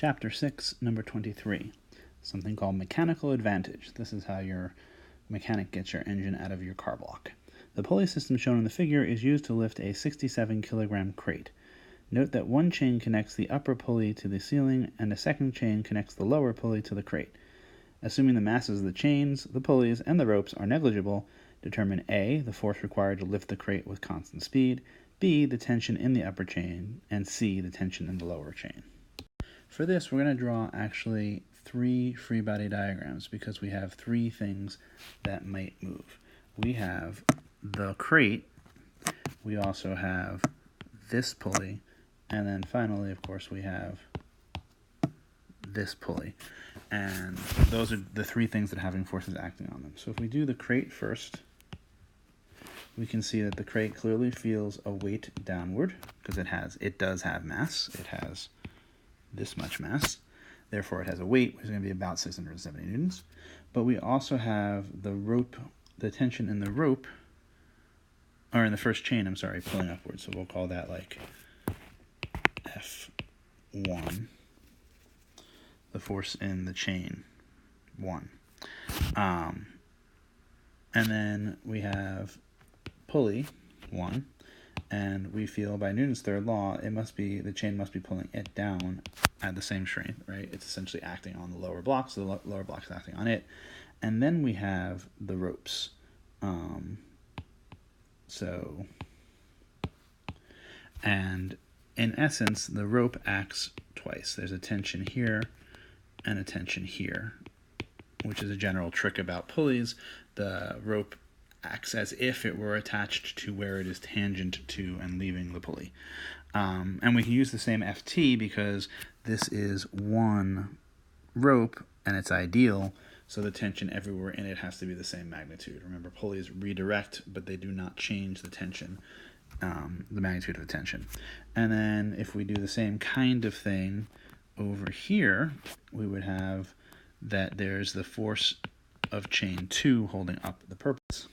Chapter 6, number 23, something called mechanical advantage. This is how your mechanic gets your engine out of your car block. The pulley system shown in the figure is used to lift a 67 kilogram crate. Note that one chain connects the upper pulley to the ceiling and a second chain connects the lower pulley to the crate. Assuming the masses of the chains, the pulleys, and the ropes are negligible, determine A, the force required to lift the crate with constant speed, B, the tension in the upper chain, and C, the tension in the lower chain. For this, we're going to draw actually three free body diagrams because we have three things that might move. We have the crate, we also have this pulley, and then finally, of course, we have this pulley. And those are the three things that are having forces acting on them. So if we do the crate first, we can see that the crate clearly feels a weight downward because it does have mass. It has this much mass. Therefore, it has a weight, which is going to be about 670 newtons. But we also have the rope, the tension in the rope, or in the first chain, I'm sorry, pulling upwards. So we'll call that like F1. The force in the chain 1. And then we have pulley 1, and we feel by Newton's third law the chain must be pulling it down at the same strength, right? It's essentially acting on the lower block, so the lower block is acting on it. And then we have the ropes. And in essence, the rope acts twice. There's a tension here and a tension here, which is a general trick about pulleys. The rope acts as if it were attached to where it is tangent to and leaving the pulley. And we can use the same FT because this is one rope and it's ideal, so the tension everywhere in it has to be the same magnitude. Remember, pulleys redirect, but they do not change the tension, the magnitude of the tension. And then if we do the same kind of thing over here, we would have that there's the force of chain 2 holding up the purpose.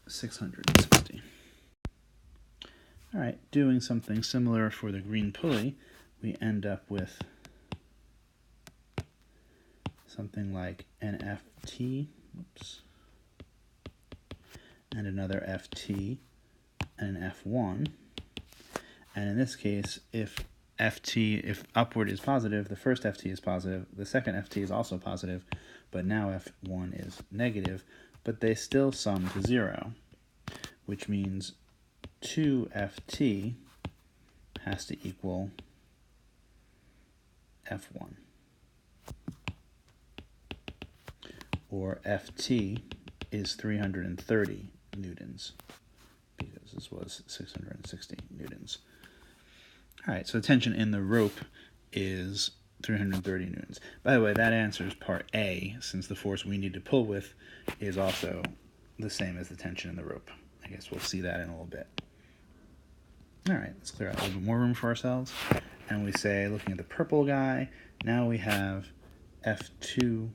$660. All right, doing something similar for the green pulley, we end up with something like an FT, and another FT, and an F1. And in this case, if upward is positive, the first FT is positive, the second FT is also positive, but now F1 is negative, but they still sum to 0, which means 2FT has to equal F1. Or FT is 330 newtons, because this was 660 newtons. All right, so the tension in the rope is 330 newtons. By the way, that answers part A, since the force we need to pull with is also the same as the tension in the rope. I guess we'll see that in a little bit. All right, let's clear out a little bit more room for ourselves. And we say, looking at the purple guy, now we have F2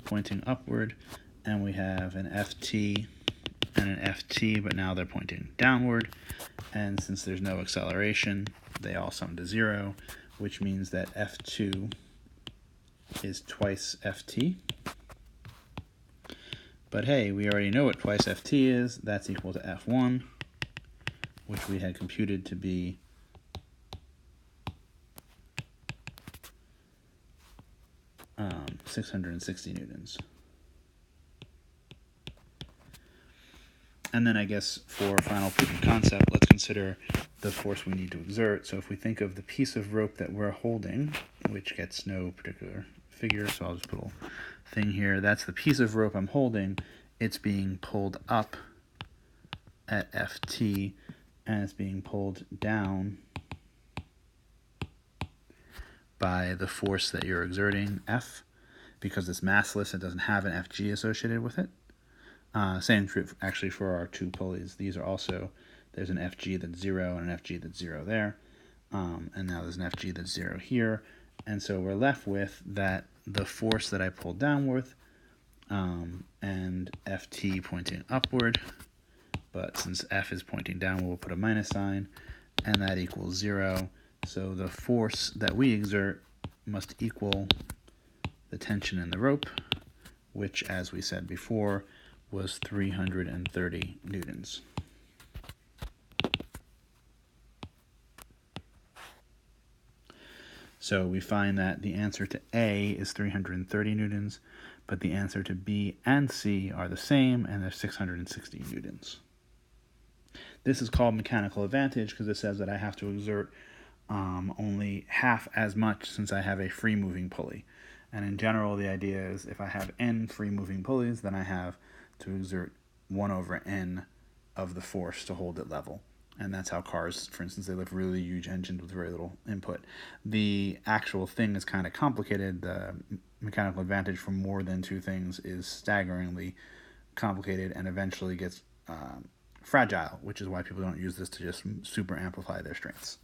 pointing upward, and we have an FT and an FT, but now they're pointing downward. And since there's no acceleration, they all sum to 0, which means that F2 is twice FT. But hey, we already know what twice FT is. That's equal to F1, which we had computed to be 660 newtons. And then I guess for final proof of concept, let's consider the force we need to exert. So if we think of the piece of rope that we're holding, which gets no particular figure, so I'll just put a little thing here. That's the piece of rope I'm holding. It's being pulled up at FT, and it's being pulled down by the force that you're exerting, F. Because it's massless, it doesn't have an FG associated with it. Same true actually for our two pulleys. These are also, there's an FG that's 0 and an FG that's 0 there. And now there's an FG that's 0 here. And so we're left with that the force that I pulled down with and Ft pointing upward. But since F is pointing down, we'll put a minus sign, and that equals 0. So the force that we exert must equal the tension in the rope, which, as we said before, was 330 newtons. So we find that the answer to A is 330 newtons, but the answer to B and C are the same, and they're 660 newtons. This is called mechanical advantage because it says that I have to exert only half as much since I have a free-moving pulley. And in general, the idea is if I have n free-moving pulleys, then I have to exert 1 over n of the force to hold it level. And that's how cars, for instance, they lift really huge engines with very little input. The actual thing is kind of complicated. The mechanical advantage for more than two things is staggeringly complicated and eventually gets fragile, which is why people don't use this to just super amplify their strengths.